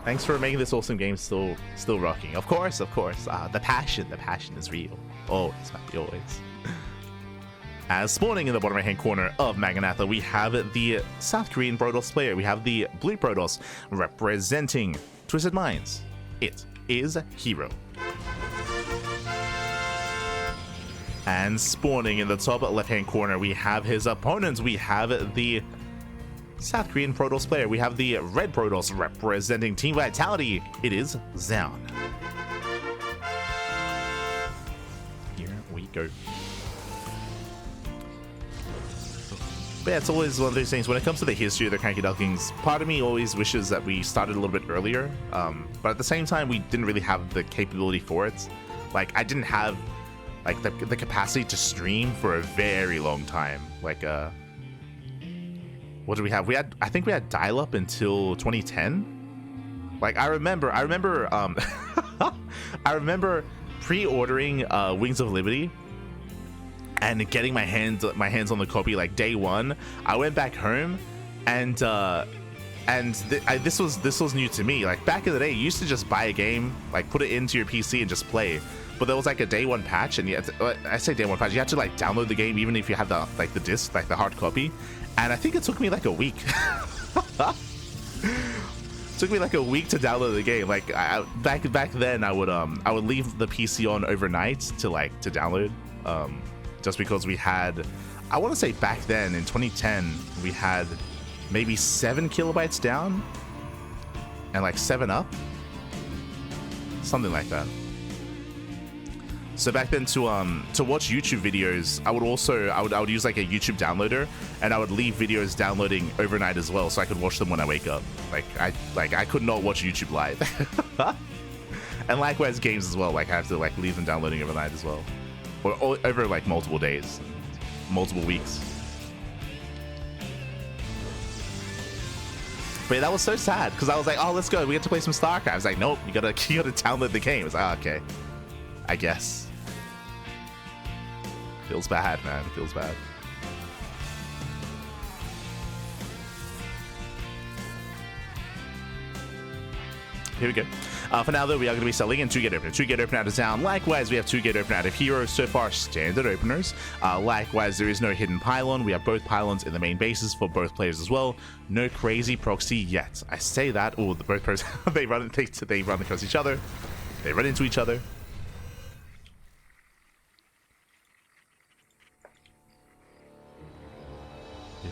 Thanks for making this awesome game still rocking. Of course. The passion is real. Always, happy, always. As spawning in the bottom right-hand corner of Magnatha, we have the South Korean Protoss player. We have the blue Protoss representing Twisted Minds. It is herO. And spawning in the top left-hand corner, we have his opponents. We have the South Korean Protoss player. We have the red Protoss representing Team Vitality. It is Zoun. Here we go. But yeah, it's always one of those things when it comes to the history of the CranKy Ducklings. Part of me always wishes that we started a little bit earlier, but at the same time, we didn't really have the capability for it. Like, I didn't have like the capacity to stream for a very long time. Like, what did we have? I think we had dial-up until 2010. Like, I remember I remember pre-ordering Wings of Liberty and getting my hands on the copy like day one. I went back home and this was new to me. Like, back in the day, you used to just buy a game, like put it into your PC and just play. But there was like a day one patch, and I say day one patch, you had to like download the game even if you had the disc, like the hard copy. And I think it took me like a week. Took me like a week to download the game. Like, back then, I would leave the PC on overnight to download, just because we had, I want to say back then in 2010 we had maybe 7 kilobytes down and like 7 up, something like that. So back then, to watch YouTube videos, I would use like a YouTube downloader, and I would leave videos downloading overnight as well, so I could watch them when I wake up. I could not watch YouTube live. And likewise games as well. Like, I have to like leave them downloading overnight as well, or over like multiple days, multiple weeks. But yeah, that was so sad because I was like, oh, let's go, we get to play some StarCraft. I was like, nope, you gotta download the game. I was like, oh, okay, I guess. Feels bad, man. Feels bad. Here we go. For now, though, we are going to be selling in 2-gate opener. 2-gate opener out of Zoun. Likewise, we have 2-gate opener out of herO. So far, standard openers. Likewise, there is no hidden pylon. We have both pylons in the main bases for both players as well. No crazy proxy yet. I say that. Oh, the both players they run across each other. They run into each other.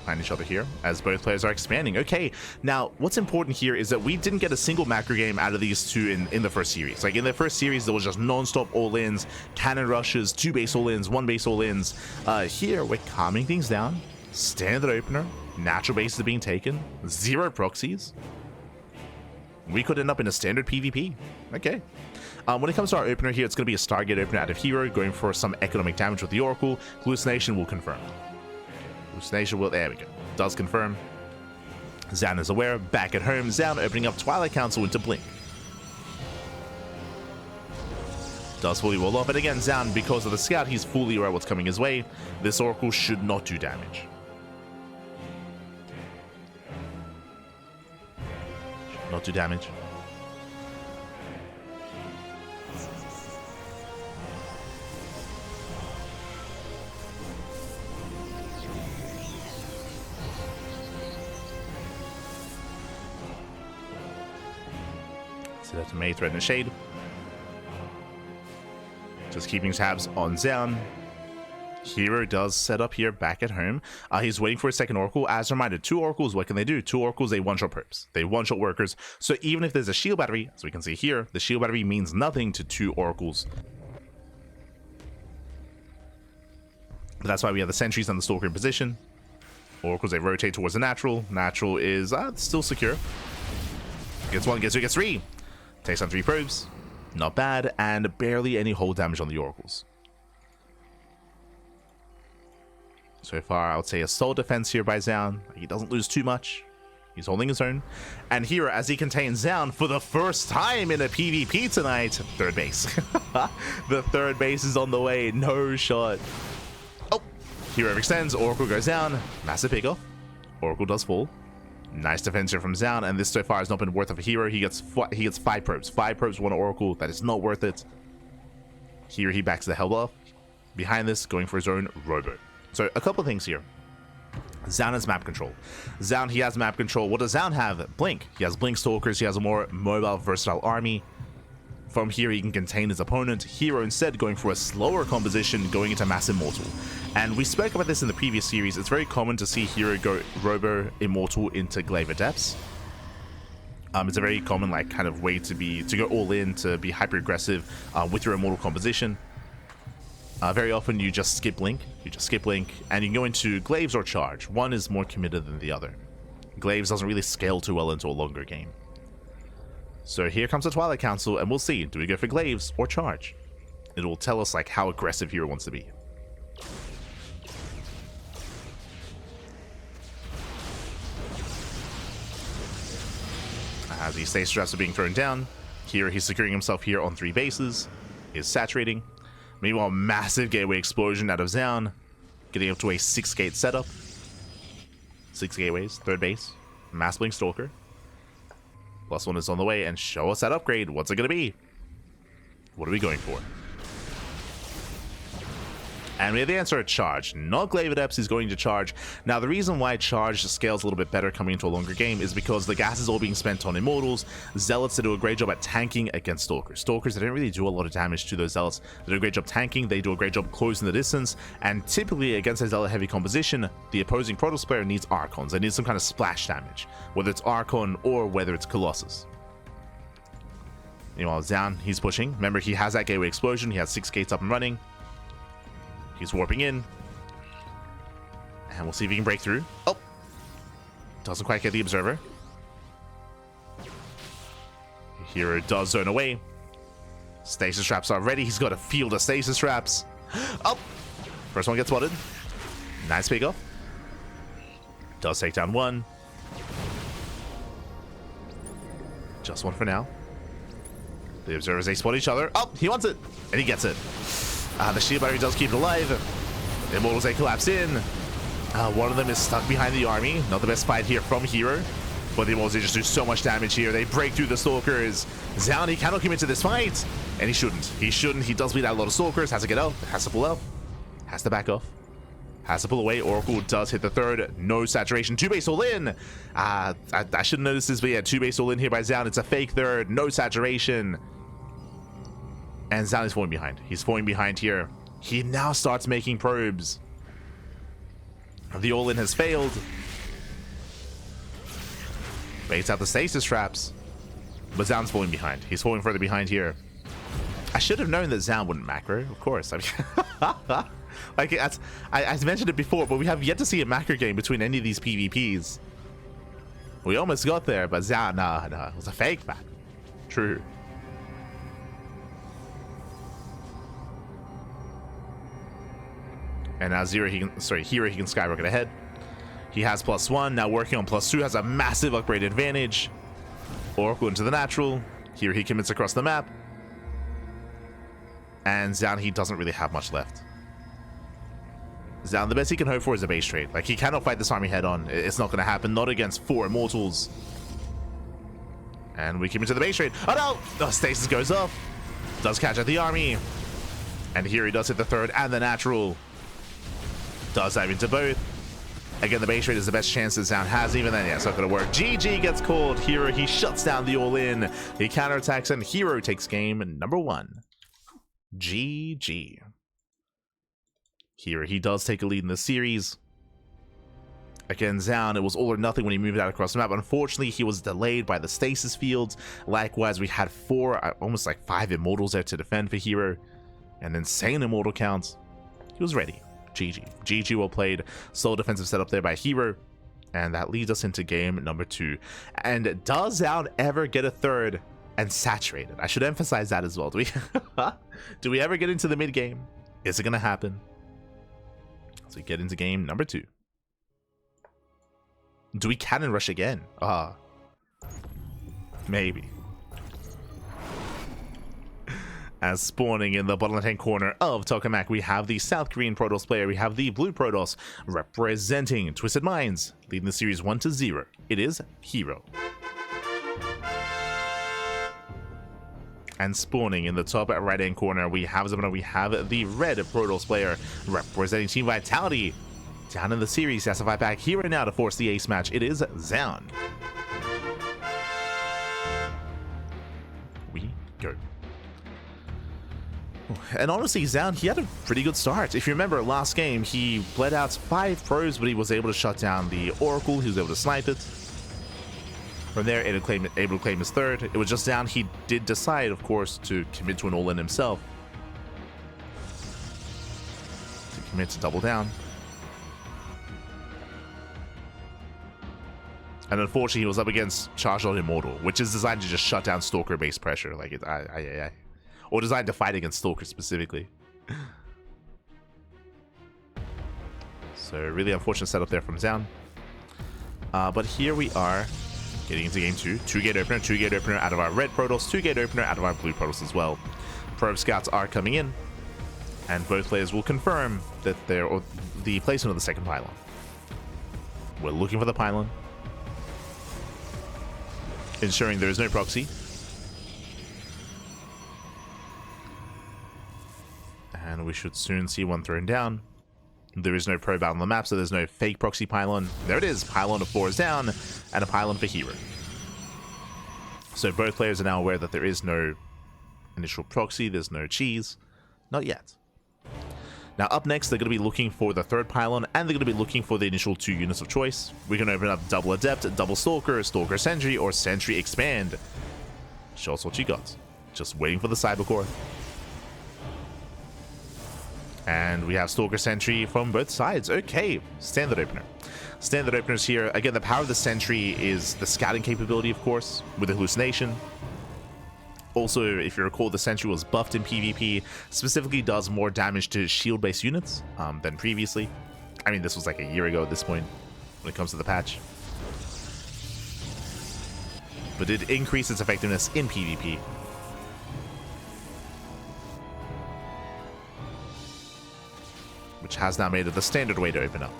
Find each other here as both players are expanding. Okay, now what's important here is that we didn't get a single macro game out of these two in the first series. Like, in the first series, there was just non-stop all-ins, cannon rushes, 2 base all-ins, 1 base all-ins. Here we're calming things down. Standard opener, natural bases are being taken, 0 proxies. We could end up in a standard PvP. Okay. When it comes to our opener here, it's going to be a Stargate opener out of herO, going for some economic damage with the Oracle. Hallucination will confirm. Hallucination will, there we go, does confirm. Zoun is aware. Back at home, Zoun opening up Twilight Council into Blink. Does fully roll off, and again, Zoun, because of the scout, he's fully aware what's coming his way. This Oracle should not do damage. Should not do damage. That's a May Threat and a Shade. Just keeping tabs on Zoun. herO does set up here back at home. He's waiting for a second Oracle. As a reminder, 2 Oracles, what can they do? 2 Oracles, they one-shot perps. They one-shot workers. So even if there's a shield battery, as we can see here, the shield battery means nothing to 2 Oracles. But that's why we have the sentries and the Stalker in position. Oracles, they rotate towards the natural. Natural is still secure. Gets 1, gets 2, gets 3. Takes on 3 probes, not bad, and barely any hull damage on the Oracles. So far, I would say a solid defense here by Zoun. He doesn't lose too much. He's holding his own. And here, as he contains Zoun for the first time in a PvP tonight, 3rd base. The 3rd base is on the way, no shot. Oh, herO extends, Oracle goes down, massive pickoff. Oracle does fall. Nice defense here from Zoun, and this so far has not been worth it for herO. He gets 5 probes. 5 probes, 1 Oracle. That is not worth it. Here he backs the hell off. Behind this, going for his own Robo. So a couple of things here. Zoun has map control. Zoun, he has map control. What does Zoun have? Blink. He has Blink Stalkers. He has a more mobile, versatile army. From here, he can contain his opponent. herO instead going for a slower composition, going into Mass Immortal. And we spoke about this in the previous series. It's very common to see herO go Robo Immortal into Glaive Adepts. It's a very common like kind of way to go all in, to be hyper aggressive with your immortal composition. Very often you just skip Link, and you can go into Glaives or Charge. One is more committed than the other. Glaives doesn't really scale too well into a longer game. So here comes the Twilight Council, and we'll see, do we go for Glaives or Charge? It will tell us like how aggressive herO wants to be. As these stasis traps are being thrown down, here he's securing himself here on 3 bases, is saturating. Meanwhile, massive gateway explosion out of Zoun, getting up to a 6-gate setup. 6 gateways, 3rd base, Mass Blink Stalker. +1 is on the way, and show us that upgrade. What's it going to be? What are we going for? And we have the answer, Charge. Not Glaive Adepts, he's going to Charge. Now, the reason why Charge scales a little bit better coming into a longer game is because the gas is all being spent on Immortals. Zealots, they do a great job at tanking against Stalkers. Stalkers, they don't really do a lot of damage to those Zealots. They do a great job tanking, they do a great job closing the distance, and typically against a Zealot-heavy composition, the opposing Protoss player needs Archons. They need some kind of splash damage, whether it's Archon or whether it's Colossus. Meanwhile, Zoun, he's pushing. Remember, he has that gateway explosion, he has 6 gates up and running. He's warping in. And we'll see if he can break through. Oh! Doesn't quite get the Observer. herO does zone away. Stasis traps are ready. He's got a field of stasis traps. Oh! First one gets spotted. Nice pick off. Does take down 1. Just 1 for now. The Observers, they spot each other. Oh! He wants it! And he gets it. The shield battery does keep it alive. The Immortals, they collapse in. One of them is stuck behind the army. Not the best fight here from herO. But the Immortals, they just do so much damage here. They break through the Stalkers. Zoun, he cannot commit to this fight. And he shouldn't. He shouldn't. He does bleed out a lot of Stalkers. Has to get out. Has to pull out. Has to back off. Has to pull away. Oracle does hit the 3rd. No saturation. 2 base all in. I should have noticed this, but yeah, 2 base all in here by Zoun. It's a fake 3rd. No saturation. And Zoun is falling behind. He's falling behind here. He now starts making probes. The all-in has failed. Baits out the stasis traps. But Zoun's falling behind. He's falling further behind here. I should have known that Zoun wouldn't macro, of course. I mean, like I mentioned it before, but we have yet to see a macro game between any of these PvPs. We almost got there, but Zoun, nah, it was a fake man. True. And now herO, he can skyrocket ahead. He has +1, now working on +2, has a massive upgrade advantage. Oracle into the natural. Here he commits across the map. And Zoun, he doesn't really have much left. Zoun, the best he can hope for is a base trade. Like, he cannot fight this army head on. It's not going to happen, not against 4 Immortals. And we commit to the base trade. Oh no! Oh, stasis goes off. Does catch out the army. And here he does hit the 3rd and the natural. Does dive into both. Again, the base rate is the best chance that Zoun has. Even then, yeah, it's not going to work. GG gets called. herO, he shuts down the all-in. He counterattacks, and herO takes game number 1. GG. herO, he does take a lead in the series. Again, Zoun, it was all or nothing when he moved out across the map. Unfortunately, he was delayed by the stasis fields. Likewise, we had 4, almost like 5 Immortals there to defend for herO. An insane Immortal count. He was ready. GG. GG well played. Solid defensive setup there by herO. And that leads us into game number 2. And does Zoun ever get a 3rd and saturated? I should emphasize that as well. Do we ever get into the mid game? Is it going to happen? So we get into game number 2. Do we cannon rush again? Maybe. As spawning in the bottom left-hand corner of Tokamak, we have the South Korean Protoss player. We have the Blue Protoss representing Twisted Minds, leading the series 1-0. It is herO. And spawning in the top right-hand corner, we have the Red Protoss player representing Team Vitality. Down in the series, has to fight back here and now to force the ace match. It is Zoun. We go. And honestly, Zoun, he had a pretty good start. If you remember last game, he bled out 5 pros, but he was able to shut down the Oracle. He was able to snipe it. From there, able to claim his third. It was just Zoun. He did decide, of course, to commit to an all-in himself. To commit to double down. And unfortunately, he was up against Charged on Immortal, which is designed to just shut down Stalker-based pressure. Like, or designed to fight against Stalker specifically. So, really unfortunate setup there from Zoun. But here we are, getting into game 2. 2-gate opener, 2-gate opener out of our Red Protoss, 2-gate opener out of our Blue Protoss as well. Probe Scouts are coming in, and both players will confirm that they're the placement of the second pylon. We're looking for the pylon, ensuring there is no proxy. And we should soon see one thrown down. There is no probe out on the map, so there's no fake proxy pylon. There it is, pylon of 4 is down, and a pylon for herO. So both players are now aware that there is no initial proxy, there's no cheese. Not yet. Now up next, they're going to be looking for the third pylon, and they're going to be looking for the initial 2 units of choice. We can open up double Adept, double Stalker, Stalker Sentry, or Sentry Expand. Show us what you got. Just waiting for the Cybercore. And we have Stalker Sentry from both sides. Okay, standard opener. Standard openers here. Again, the power of the Sentry is the scouting capability, of course, with the hallucination. Also, if you recall, the Sentry was buffed in PvP, specifically does more damage to shield-based units than previously. I mean, this was like a year ago at this point, when it comes to the patch. But it increased its effectiveness in PvP. Which has now made it the standard way to open up.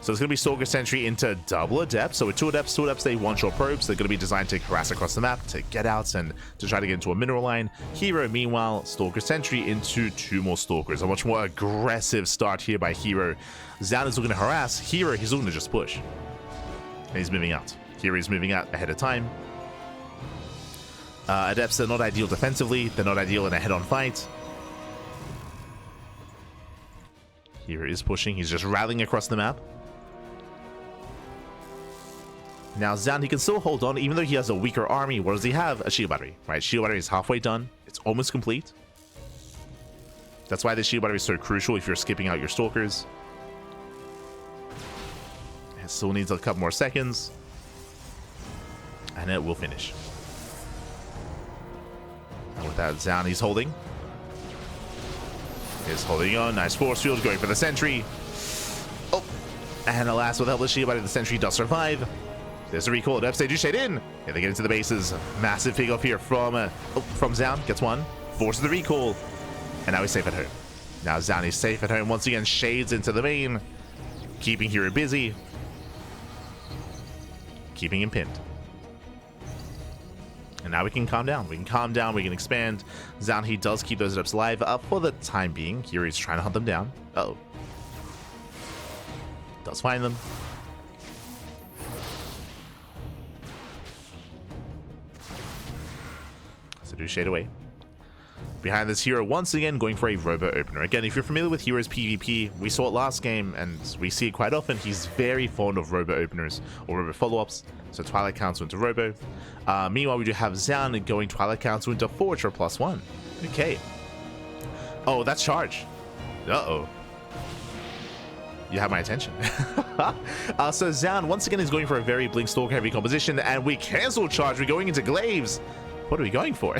So it's going to be Stalker Sentry into double Adept. So with 2 Adepts, they one-shot probes. They're going to be designed to harass across the map, to get out, and to try to get into a mineral line. herO, meanwhile, Stalker Sentry into 2 more Stalkers. A much more aggressive start here by herO. Zoun is looking to harass. herO, he's looking to just push. And he's moving out. herO is moving out ahead of time. Adepts, they're not ideal defensively. They're not ideal in a head-on fight. herO is pushing. He's just rallying across the map. Now Zoun, he can still hold on, even though he has a weaker army. What does he have? A shield battery, right? Shield battery is halfway done. It's almost complete. That's why the shield battery is so crucial if you're skipping out your Stalkers. It still needs a couple more seconds. And it will finish. And with that, Zoun, he's holding. Is holding on. Nice force field, going for the Sentry. Oh, and alas, with help of the shield battery, the Sentry does survive. There's a recall. Adepts, they do shade in. Yeah, they get into the bases. Massive pick off here from Zoun. Gets one. Forces the recall. And now he's safe at home. Now Zoun is safe at home. Once again, shades into the main. Keeping herO busy. Keeping him pinned. And now we can calm down. We can calm down. We can expand. Zoun, he does keep those Adepts alive for the time being. Here he's trying to hunt them down. Uh-oh. Does find them. So do shade away. Behind this, herO once again going for a Robo opener. Again, if you're familiar with herO's PvP, we saw it last game and we see it quite often. He's very fond of Robo openers or Robo follow-ups. So Twilight Council into Robo. Meanwhile, we do have Zoun going Twilight Council into Forge for +1. Okay. Oh, that's charge. Uh-oh. You have my attention. So Zoun once again is going for a very Blink Stalker heavy composition, and we cancel charge. We're going into Glaives. What are we going for?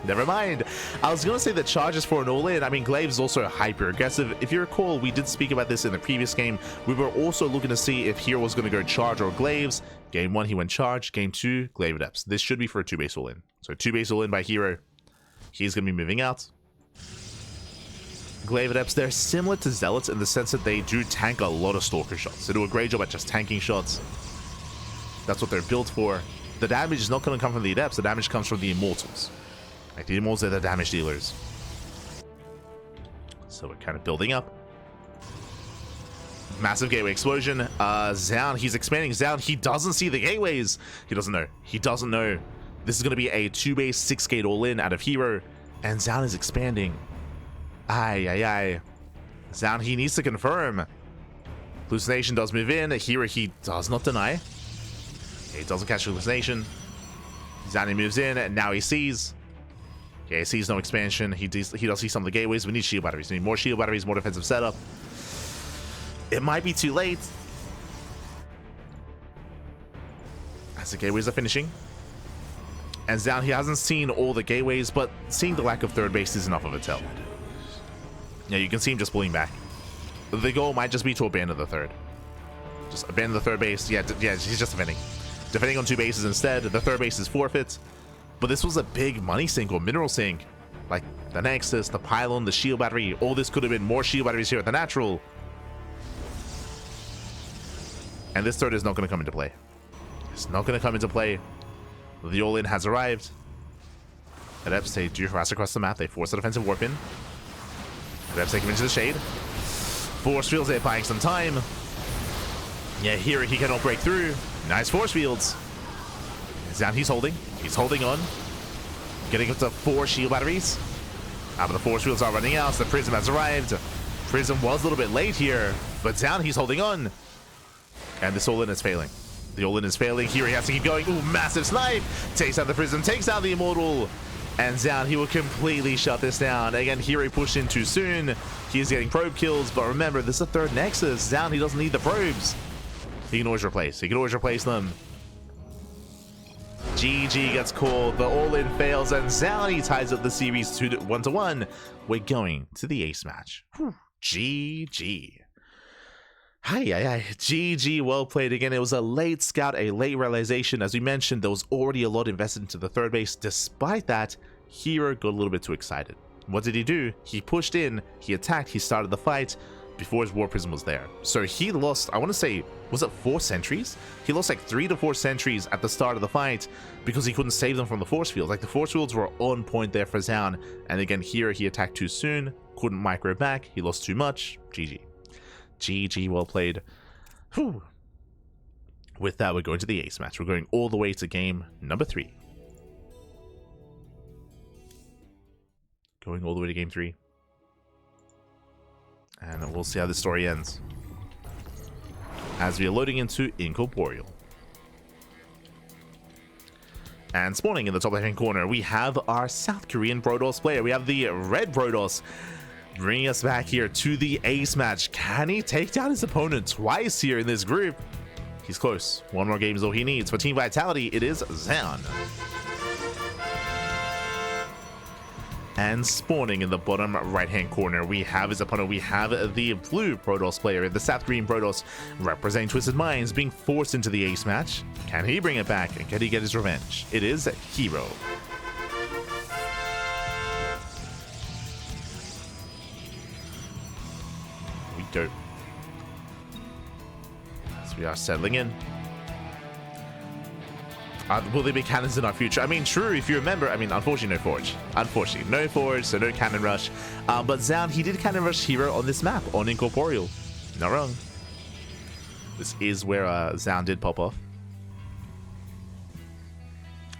Never mind. I was going to say that charge is for an all-in. I mean, Glaive is also hyper aggressive. If you recall, we did speak about this in the previous game. We were also looking to see if herO was going to go charge or Glaives. Game 1, he went charge. Game 2, Glaive Adepts. This should be for a 2-base all-in. So 2-base all-in by herO. He's going to be moving out. Glaive Adepts, they're similar to Zealots in the sense that they do tank a lot of Stalker shots. They do a great job at just tanking shots. That's what they're built for. The damage is not going to come from the Adepts. The damage comes from the Immortals. Like, the Immortals are the damage dealers. So we're kind of building up. Massive gateway explosion. Zoun, he's expanding. Zoun, he doesn't see the gateways. He doesn't know. He doesn't know. This is going to be a 2-base 6-gate all-in out of herO. And Zoun is expanding. Aye. Zoun, he needs to confirm. Hallucination does move in. herO, he does not deny. He doesn't catch Hallucination. Zoun, he moves in, and now he sees. Okay, he sees no expansion. He does see some of the gateways. We need shield batteries. We need more shield batteries, more defensive setup. It might be too late. As the gateways are finishing. And Zoun, he hasn't seen all the gateways, but seeing the lack of third base is enough of a tell. Yeah, you can see him just pulling back. The goal might just be to abandon the third. Just abandon the third base. Yeah, he's just defending. Defending on 2 bases instead. The third base is forfeit. But this was a big money sink or mineral sink. Like the Nexus, the Pylon, the shield battery. All this could have been more shield batteries here at the natural. And this third is not going to come into play. It's not going to come into play. The all-in has arrived. Adepts, they do harass across the map. They force a defensive warp in. Adepts take him into the shade. Force fields, they're buying some time. Yeah, here he cannot break through. Nice force fields. Zoun, he's holding. He's holding on. Getting up to 4 shield batteries. But the force fields are running out. So the Prism has arrived. Prism was a little bit late here. But Zoun, he's holding on. And this all-in is failing. The all-in is failing. Here he has to keep going. Ooh, massive snipe. Takes out the Prism. Takes out the Immortal. And Zoun, he will completely shut this down. Again, herO pushed in too soon. He's getting probe kills. But remember, this is a third Nexus. Zoun, he doesn't need the probes. He can always replace. He can always replace them. GG gets called. The all-in fails. And Zoun, he ties up the series 1-1. We're going to the ace match. Whew. GG. Hi. GG, well played again. It was a late scout, a late realization. As we mentioned, there was already a lot invested into the third base. Despite that, herO got a little bit too excited. What did he do? He pushed in, he attacked, he started the fight before his War Prism was there. So he lost, I want to say, was it 4 sentries? He lost like 3 to 4 sentries at the start of the fight because he couldn't save them from the force fields. Like the force fields were on point there for Zoun. And again, here he attacked too soon, couldn't micro back, he lost too much. GG. GG, well played. Whew. With that, we're going to the ace match. We're going all the way to game number 3. Going all the way to game 3. And we'll see how this story ends. As we are loading into Incorporeal. And spawning in the top left-hand corner, we have our South Korean Protoss player. We have the red Protoss. Bringing us back here to the ace match. Can he take down his opponent twice here in this group? He's close. 1 more game is all he needs. For Team Vitality, it is Zoun. And spawning in the bottom right-hand corner, we have his opponent. We have the blue Protoss player, the South Korean Protoss, representing Twisted Minds, being forced into the ace match. Can he bring it back? And can he get his revenge? It is herO. Go. So we are settling in. Will there be cannons in our future? I mean, true, if you remember. I mean, unfortunately, no Forge. Unfortunately, no Forge, so no Cannon Rush. But Zoun, he did Cannon Rush herO on this map, on Incorporeal. Not wrong. This is where Zoun did pop off.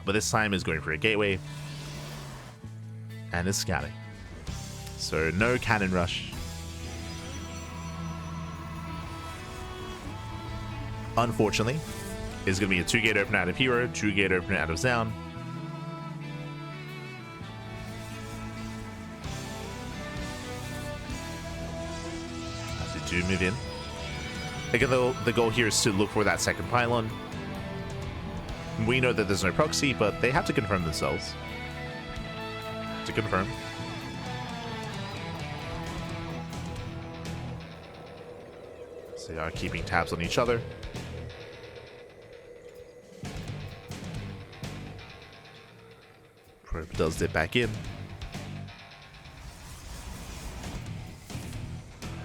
But this time is going for a gateway. And is scouting. So no Cannon Rush. Unfortunately, is going to be a 2-gate opener out of herO, 2-gate opener out of Zoun. As they do move in. Again, the goal here is to look for that second pylon. We know that there's no proxy, but they have to confirm themselves. To confirm. So they are keeping tabs on each other. Probe does dip back in.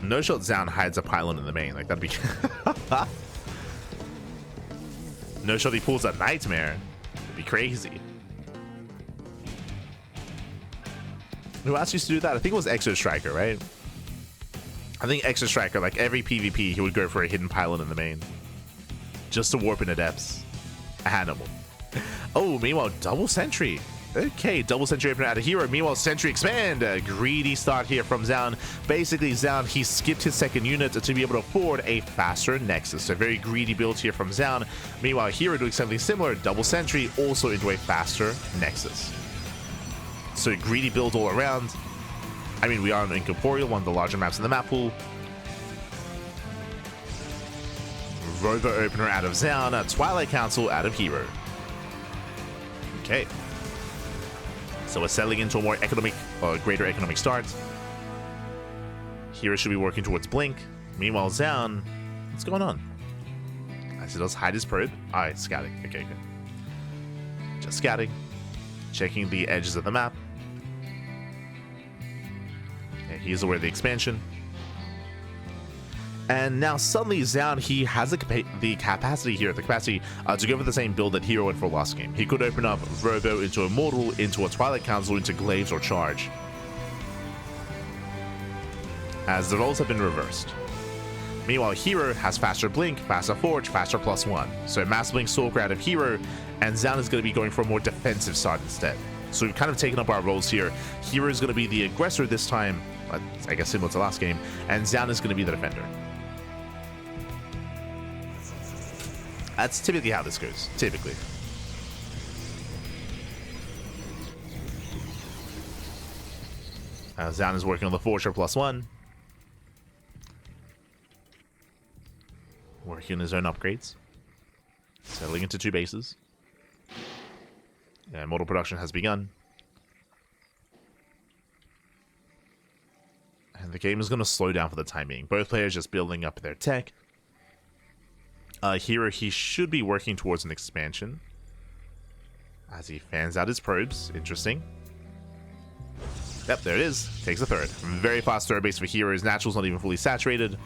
No shot Zoun hides a pylon in the main. Like, that'd be... No shot he pulls a nightmare. It'd be crazy. Who else used to do that? I think it was Exo Striker, right? I think Exo Striker, like every PvP, he would go for a hidden pylon in the main. Just to warp into depths. Animal. Oh, meanwhile, double sentry. Okay, double sentry opener out of herO. Meanwhile, sentry expand. A greedy start here from Zoun. Basically, Zoun, he skipped his second unit to be able to afford a faster Nexus. A very greedy build here from Zoun. Meanwhile, herO doing something similar. Double sentry, also into a faster Nexus. So greedy build all around. I mean, we are on Incorporeal, one of the larger maps in the map pool. Robo opener out of Zoun. Twilight Council out of herO. Okay. So we're settling into a more economic, greater economic start. herO should be working towards Blink. Meanwhile, Zoun, what's going on? As he does hide his probe. Alright, scouting. Okay, good. Just scouting. Checking the edges of the map. Okay, he's aware of the expansion. And now suddenly Zoun, he has the capacity here, to go for the same build that herO went for last game. He could open up Robo into Immortal, into a Twilight Council, into Glaives or Charge. As the roles have been reversed. Meanwhile, herO has faster Blink, faster Forge, faster +1. So Mass Blink Stalker out of herO, and Zoun is going to be going for a more defensive start instead. So we've kind of taken up our roles here. herO is going to be the aggressor this time, I guess similar to last game, and Zoun is going to be the defender. That's typically how this goes. Typically. Zoun is working on the Forger +1. Working on his own upgrades. Settling into 2 bases. And model production has begun. And the game is going to slow down for the time being. Both players just building up their tech. herO, he should be working towards an expansion as he fans out his probes. Interesting. Yep, there it is. Takes a third. Very fast third base for herO. His natural's not even fully saturated.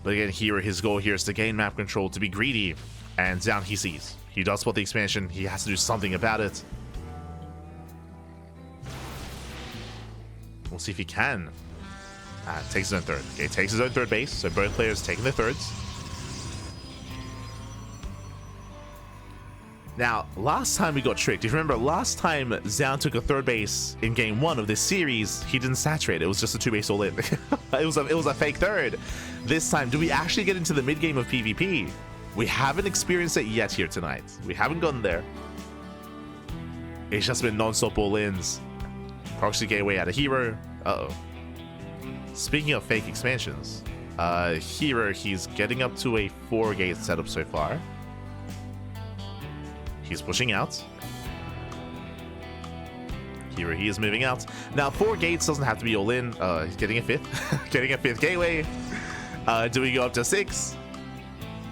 But again, herO, his goal here is to gain map control, to be greedy. And Zoun, he sees. He does spot the expansion. He has to do something about it. We'll see if he can. Takes his own third. Okay, takes his own third base. So both players taking their thirds. Now, last time we got tricked. If you remember, last time Zoun took a third base in game 1 of this series, he didn't saturate. It was just a 2-base all-in. it was a fake third. This time, do we actually get into the mid-game of PvP? We haven't experienced it yet here tonight. We haven't gotten there. It's just been non-stop all-ins. Proxy gateway out of herO. Uh-oh. Speaking of fake expansions, herO, he's getting up to a 4-gate setup so far. He's pushing out. herO, he is moving out. Now, 4 gates doesn't have to be all in. He's getting a 5th. Getting a 5th gateway. Do we go up to 6?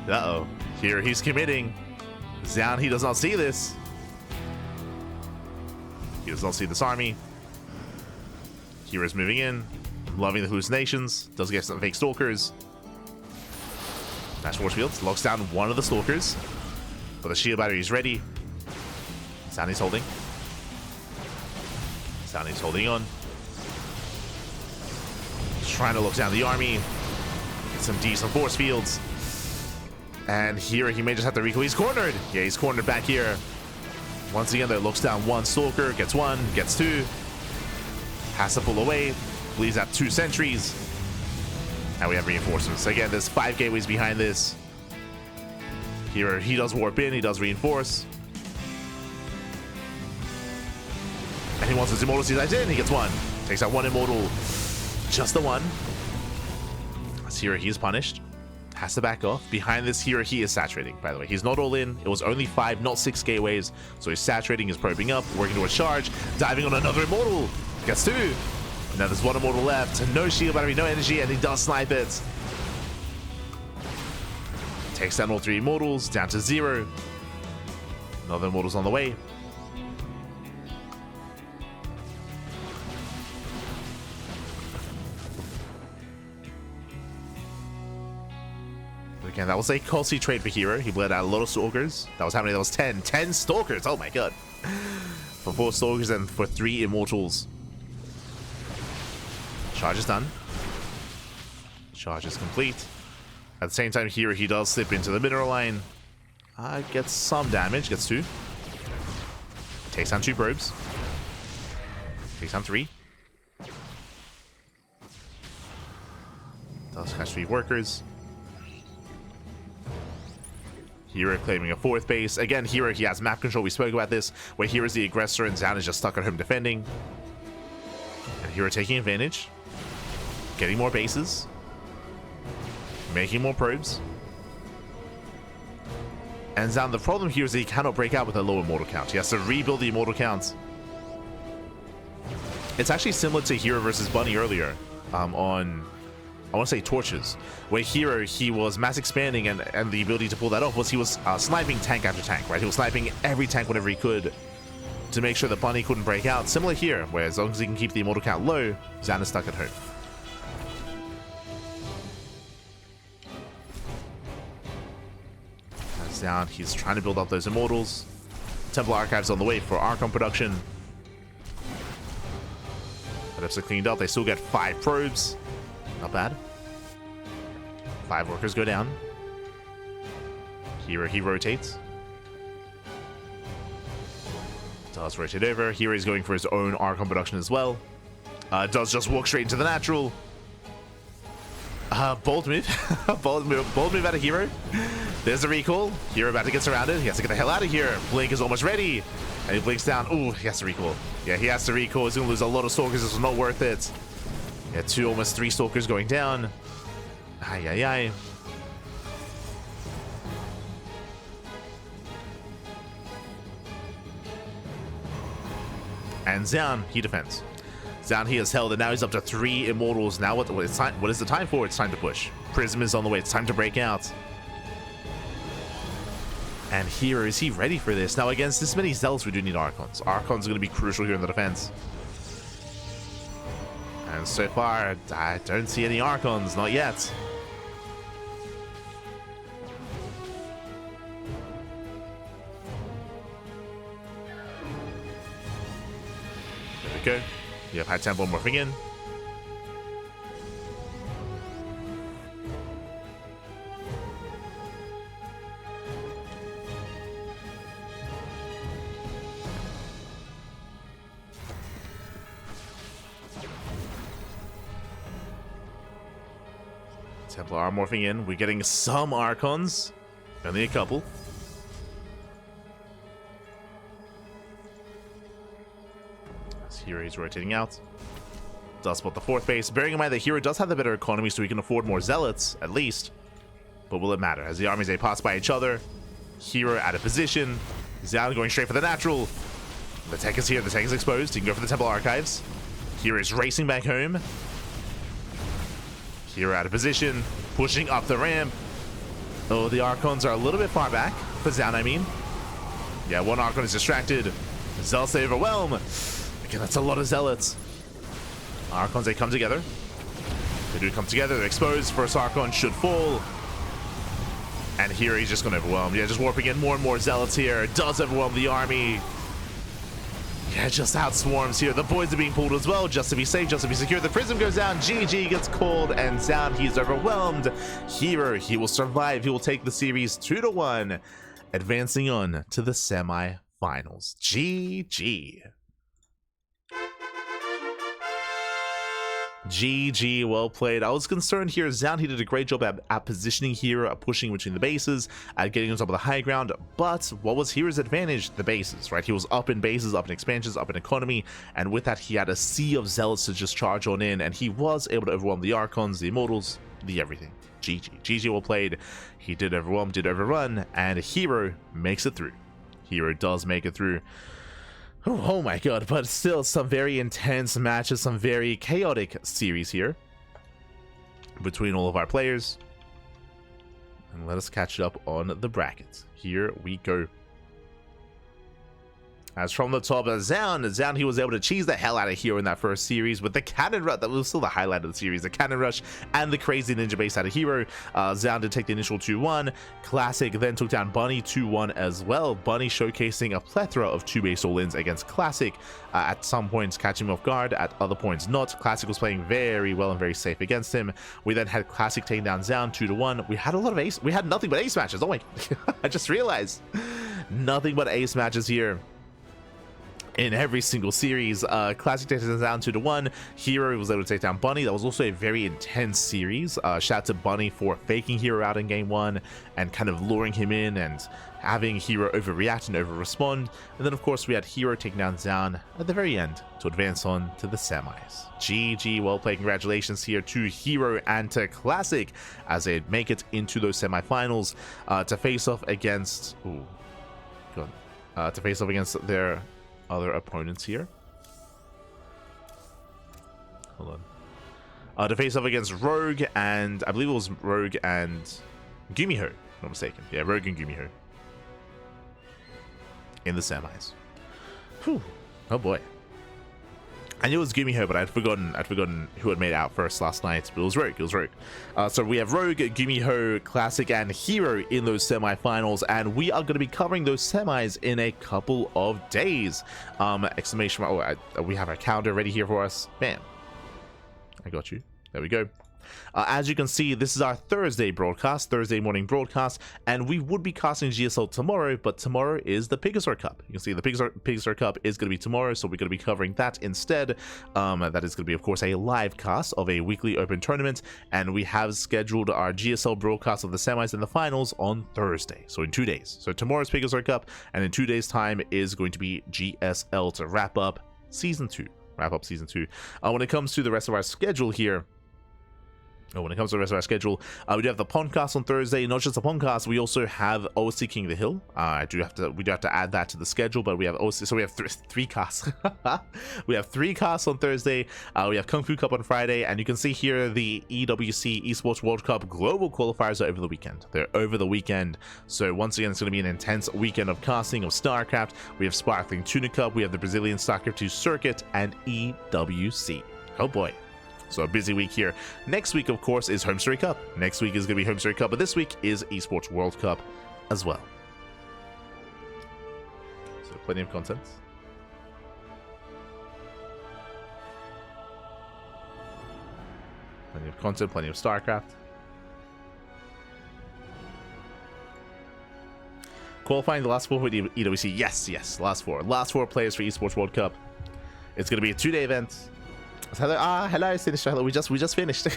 Uh-oh. herO, he's committing. Zoun, he does not see this. He does not see this army. herO's moving in. Loving the hallucinations. Does get some fake stalkers. Nash Force Fields locks down one of the stalkers. But the shield battery is ready. Zoun's holding. Zoun's holding on. Just trying to lock down the army. Get some decent force fields. And here he may just have to recoil. He's cornered. Yeah, he's cornered back here. Once again, though, looks down 1 stalker. Gets 1. Gets 2. Has to pull away. Bleeds out 2 sentries. And we have reinforcements. Again, there's 5 gateways behind this. Here he does warp in, he does reinforce. And he wants his immortal seeds in, he gets 1. Takes out 1 immortal. Just the 1. As here he's punished. Has to back off. Behind this here he is saturating, by the way. He's not all in. It was only 5, not 6 gateways. So he's saturating, he's probing up, working towards charge, diving on another immortal. Gets 2. Now there's 1 immortal left. No shield battery, no energy, and he does snipe it. Takes down all 3 immortals, down to 0. Another immortal's on the way. Again, that was a costly trade for herO. He bled out a lot of Stalkers. That was how many? That was 10. 10 Stalkers! Oh my god. For 4 Stalkers and for 3 Immortals. Charge is done. Charge is complete. At the same time, herO, he does slip into the mineral line. Gets some damage. Gets 2. Takes down 2 probes. Takes down 3. Does catch 3 workers. herO claiming a 4th base. Again, herO, he has map control. We spoke about this, where herO's the aggressor and Zoun is just stuck at home defending. And herO taking advantage. Getting more bases. Making more probes. And Zoun, the problem here is that he cannot break out with a low immortal count. He has to rebuild the immortal count. It's actually similar to herO versus Bunny earlier on, I want to say, Torches, where herO, he was mass expanding, and the ability to pull that off was he was sniping tank after tank, right? He was sniping every tank whenever he could to make sure that Bunny couldn't break out. Similar here, where as long as he can keep the immortal count low, Zoun is stuck at home. Down, he's trying to build up those immortals. Temple Archives on the way for Archon production. Adepts are cleaned up. They still get 5 probes. Not bad. 5 workers go down. herO, he rotates. Does rotate over. herO is going for his own Archon production as well. Does just walk straight into the natural. Bold move. bold move out of herO. There's a recall. herO about to get surrounded. He has to get the hell out of here. Blink is almost ready. And he blinks down. Ooh, he has to recall. Yeah, he has to recall. He's going to lose a lot of Stalkers. This is not worth it. Yeah, 2, almost 3 Stalkers going down. Ay, ay, ay. And Zoun, he defends. Zoun, he has held, and now he's up to 3 Immortals. Now what is the time for? It's time to push. Prism is on the way. It's time to break out. And herO, is he ready for this? Now, against this many Zealots, we do need Archons. Archons are going to be crucial here in the defense. And so far, I don't see any Archons. Not yet. There we go. You have High Temple morphing in. Templar are morphing in. We're getting some Archons. Only a couple. As herO is rotating out. Does spot the 4th base. Bearing in mind that herO does have the better economy, so he can afford more Zealots, at least. But will it matter? As the armies, they pass by each other. herO out of position. Zoun going straight for the natural. The tech is here. The tech is exposed. He can go for the Temple Archives. herO is racing back home. herO out of position, pushing up the ramp. Oh, the Archons are a little bit far back. For Zoun, I mean. Yeah, 1 Archon is distracted. Zealots, they overwhelm. Again, that's a lot of Zealots. Archons, they come together. They do come together. They're exposed. First Archon should fall. And here he's just going to overwhelm. Yeah, just warping in more and more Zealots here. Does overwhelm the army. Yeah, just outswarms here. The boys are being pulled as well, just to be safe, just to be secure. The Prism goes down. GG gets called, and Zoun, he's overwhelmed. herO, he will survive. He will take the series 2-1, advancing on to the semi-finals. GG. GG, well played. I was concerned here. Zoun, he did a great job at positioning herO, at pushing between the bases, at getting on top of the high ground. But what was herO's advantage? The bases, right? He was up in bases, up in expansions, up in economy, and with that, he had a sea of Zealots to just charge on in, and he was able to overwhelm the Archons, the Immortals, the everything. GG. GG, well played. He did overwhelm, did overrun, and herO makes it through. herO does make it through. Oh my god, but still some very intense matches, some very chaotic series here between all of our players. And let us catch up on the brackets. Here we go. As from the top, Zoun, he was able to cheese the hell out of herO in that first series with the cannon rush. That was still the highlight of the series, the cannon rush and the crazy ninja base out of herO. Zoun did take the initial 2-1. Classic then took down Bunny 2-1 as well. Bunny showcasing a plethora of 2-base all-ins against Classic, at some points catching him off guard, at other points not. Classic was playing very well and very safe against him. We then had Classic taking down Zoun 2-1. We had a lot of ace. We had nothing but ace matches. Oh my, I just realized. Nothing but ace matches here in every single series. Classic takes it down 2-1. herO was able to take down Bunny. That was also a very intense series. Shout out to Bunny for faking herO out in game 1 and kind of luring him in and having herO overreact and over-respond. And then, of course, we had herO taking down Zoun at the very end to advance on to the semis. GG, well played. Congratulations here to herO and to Classic as they make it into those semifinals to face off against... Ooh, God. To face off against their other opponents here. Hold on. To face off against Rogue and I believe it was Rogue and Gumiho, if I'm not mistaken. Yeah, Rogue and Gumiho in the semis. Whew. Oh boy. I knew it was Gumiho, but I'd forgotten who had made it out first last night. But it was Rogue. It was Rogue. So we have Rogue, Gumiho, Classic, and herO in those semifinals, and we are going to be covering those semis in a couple of days. Exclamation mark! Oh, we have our calendar ready here for us. Bam! I got you. There we go. As you can see, this is our Thursday broadcast, Thursday morning broadcast, and we would be casting GSL tomorrow, but tomorrow is the Pigasar Cup. You can see the Pigasar Cup is going to be tomorrow, so we're going to be covering that instead. That is going to be, of course, a live cast of a weekly open tournament, and we have scheduled our GSL broadcast of the semis and the finals on Thursday, so in 2 days. So tomorrow's Pigasar Cup, and in 2 days' time is going to be GSL to wrap up Season 2. When it comes to the rest of our schedule here, we do have the podcast on Thursday. Not just the podcast, we also have OC King of the Hill. We do have to add that to the schedule, but we have OC, so we have three casts. We have 3 casts on Thursday. We have Kung Fu Cup on Friday, and you can see here the EWC Esports World Cup global qualifiers are over the weekend. They're over the weekend, so once again, it's going to be an intense weekend of casting of StarCraft. We have Sparkling Tuna Cup, we have the Brazilian StarCraft II Circuit, and EWC. Oh boy. So a busy week here. Next week, of course, is Home Story Cup. Next week is going to be Home Story Cup, but this week is Esports World Cup as well. So plenty of content. Plenty of content, plenty of StarCraft. Qualifying the last 4 for EWC. Yes, last 4. Last 4 players for Esports World Cup. It's going to be a 2-day event. Hello, Sinister. We just finished.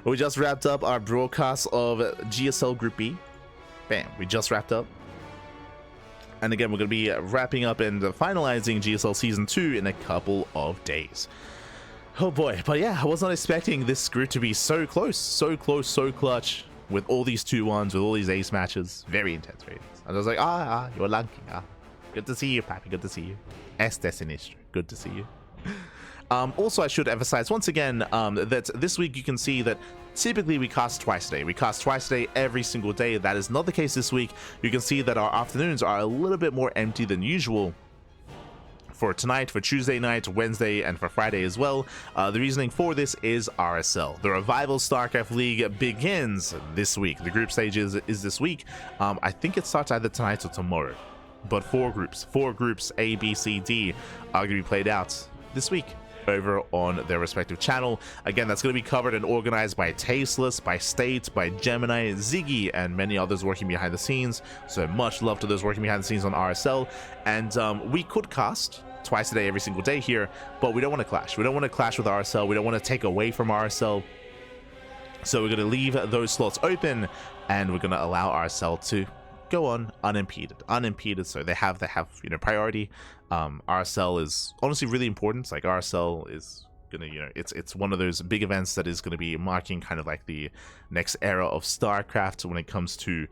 We just wrapped up our broadcast of GSL Group B. Bam, we just wrapped up. And again, we're going to be wrapping up and finalizing GSL Season 2 in a couple of days. Oh boy, but yeah, I was not expecting this group to be so close, so clutch, with all these 2-1s, with all these ace matches. Very intense, very intense. And I was like, you're lucky. Good to see you, Pappy, good to see you. Este Sinistro, good to see you. Also, I should emphasize once again that this week you can see that typically we cast twice a day. We cast twice a day every single day. That is not the case this week. You can see that our afternoons are a little bit more empty than usual for tonight, for Tuesday night, Wednesday, and for Friday as well. The reasoning for this is RSL. The Revival StarCraft League begins this week. The group stage is this week. I think it starts either tonight or tomorrow. But 4 groups, A, B, C, D, are going to be played out this week over on their respective channel. Again, that's going to be covered and organized by Tasteless, by State, by Gemini, Ziggy, and many others working behind the scenes. So much love to those working behind the scenes on RSL. And we could cast twice a day every single day here, but we don't want to clash. We don't want to clash with RSL. We don't want to take away from RSL. So we're going to leave those slots open, and we're going to allow RSL to go on unimpeded, so they have priority. RSL is honestly really important. It's like RSL is gonna, it's one of those big events that is going to be marking kind of like the next era of StarCraft when it comes to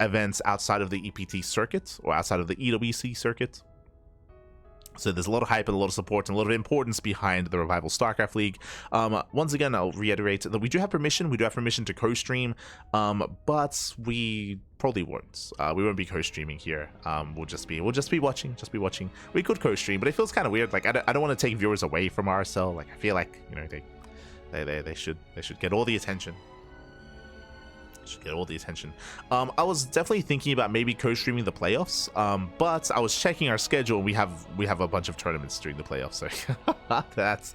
events outside of the EPT circuit or outside of the EWC circuit. So there's a lot of hype and a lot of support and a lot of importance behind the Revival StarCraft League. Once again, I'll reiterate that we do have permission. We do have permission to co-stream, but we probably won't. We won't be co-streaming here. We'll just be watching. We could co-stream, but it feels kind of weird. Like I don't want to take viewers away from RSL. Like I feel like, you know, they should get all the attention. I was definitely thinking about maybe co-streaming the playoffs, but I was checking our schedule and we have a bunch of tournaments during the playoffs, so that's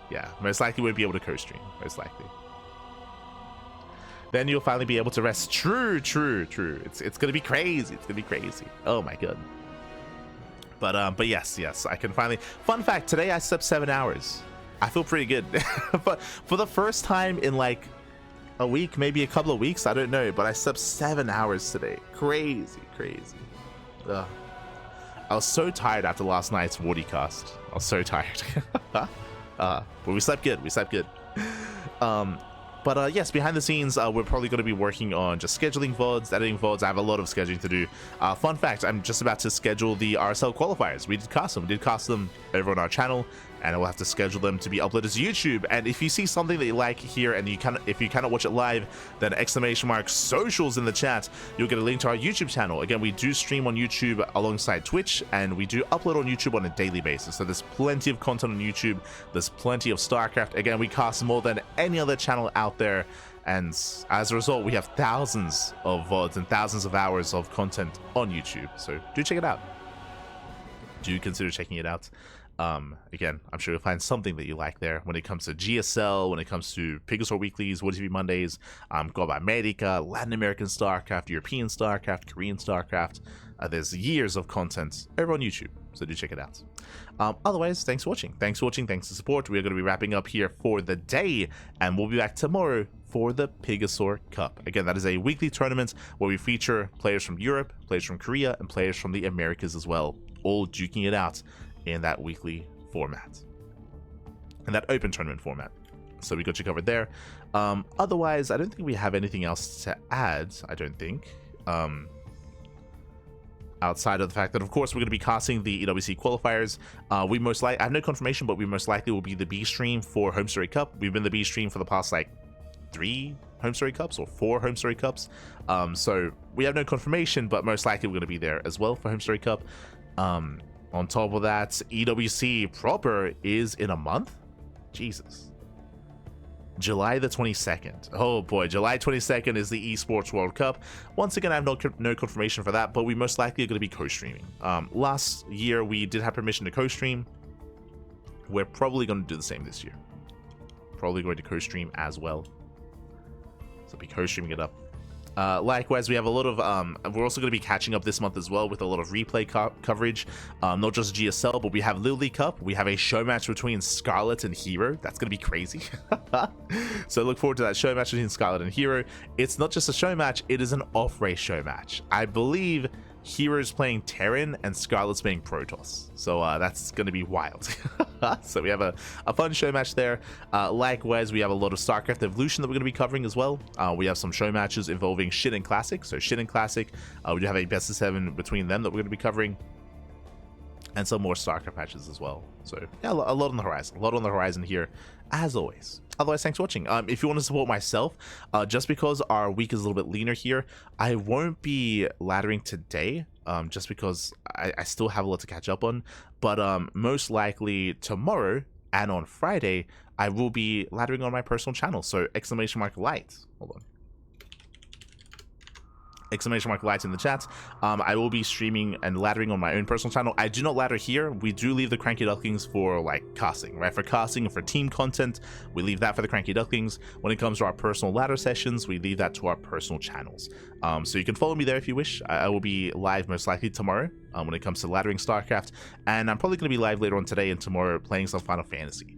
yeah, most likely won't be able to co-stream, most likely. Then you'll finally be able to rest. True. It's gonna be crazy. Oh my god. But yes, I can finally. Fun fact: today I slept 7 hours. I feel pretty good, but for the first time in like a week, maybe a couple of weeks, I don't know, but I slept 7 hours today. Crazy. Ugh. I was so tired after last night's Wardy cast. I was so tired. But we slept good. But yes, behind the scenes, we're probably going to be working on just scheduling VODs, editing VODs. I have a lot of scheduling to do. Fun fact, I'm just about to schedule the RSL qualifiers. We did cast them over on our channel, and I will have to schedule them to be uploaded to YouTube. And if you see something that you like here and if you cannot watch it live, then !socials in the chat, you'll get a link to our YouTube channel. Again, we do stream on YouTube alongside Twitch, and we do upload on YouTube on a daily basis. So there's plenty of content on YouTube. There's plenty of StarCraft. Again, we cast more than any other channel out there. And as a result, we have thousands of VODs and thousands of hours of content on YouTube. So do check it out. Do consider checking it out. Again, I'm sure you'll find something that you like there when it comes to GSL, when it comes to Pegasaur Weeklies, What TV Mondays, Global America, Latin American StarCraft, European StarCraft, Korean StarCraft. There's years of content over on YouTube, so do check it out. Otherwise, thanks for watching. Thanks for the support. We're going to be wrapping up here for the day, and we'll be back tomorrow for the Pegasaur Cup. Again, that is a weekly tournament where we feature players from Europe, players from Korea, and players from the Americas as well, all duking it out in that weekly format, in that open tournament format. So we got you covered there. Otherwise, I don't think we have anything else to add. I don't think. Outside of the fact that, of course, we're going to be casting the EWC qualifiers. We most likely, I have no confirmation, but we most likely will be the B stream for Home Story Cup. We've been the B stream for the past like 3 Home Story Cups or 4 Home Story Cups. So we have no confirmation, but most likely we're going to be there as well for Home Story Cup. On top of that, EWC proper is in a month. Jesus. July the 22nd. Oh boy, July 22nd is the Esports World Cup. Once again, I have no confirmation for that, but we most likely are going to be co-streaming. Last year, we did have permission to co-stream. We're probably going to do the same this year. Probably going to co-stream as well. So be co-streaming it up. Likewise, we have a lot of, we're also going to be catching up this month as well with a lot of replay coverage, not just GSL, but we have Little League Cup. We have a show match between Scarlet and herO. That's going to be crazy. So look forward to that show match between Scarlet and herO. It's not just a show match, it is an off-race show match. I believe herO's playing Terran and Scarlet's playing Protoss. So that's going to be wild. So we have a fun show match there. Likewise, we have a lot of StarCraft Evolution that we're going to be covering as well. We have some show matches involving Shin and Classic. So Shin and Classic, we do have a best of 7 between them that we're going to be covering. And some more StarCraft matches as well. So yeah, a lot on the horizon. A lot on the horizon here, as always. Otherwise, thanks for watching. If you want to support myself, just because our week is a little bit leaner here, I won't be laddering today, just because I still have a lot to catch up on. But most likely tomorrow and on Friday, I will be laddering on my personal channel. So !light. Hold on. !light in the chat. I will be streaming and laddering on my own personal channel. I do not ladder here. We do leave the CranKy Ducklings for like casting, right? For casting and for team content, we leave that for the CranKy Ducklings. When it comes to our personal ladder sessions, we leave that to our personal channels. So you can follow me there if you wish. I will be live most likely tomorrow when it comes to laddering StarCraft, and I'm probably going to be live later on today and tomorrow playing some Final Fantasy.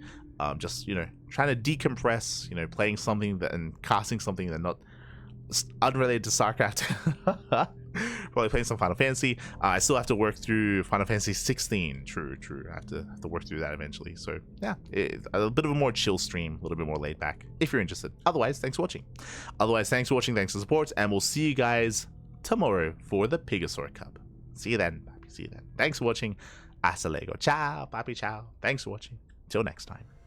Just, you know, trying to decompress, you know, playing something that and casting something that not unrelated to StarCraft. Probably playing some Final Fantasy. I still have to work through Final Fantasy 16. True. I have to work through that eventually. So yeah, a bit of a more chill stream, a little bit more laid back if you're interested. Otherwise, thanks for watching. Thanks for support, and we'll see you guys tomorrow for the Pegasaur Cup. See you then. Bye. See you then. Thanks for watching. Hasta luego. Ciao, papi, ciao. Thanks for watching. Till next time.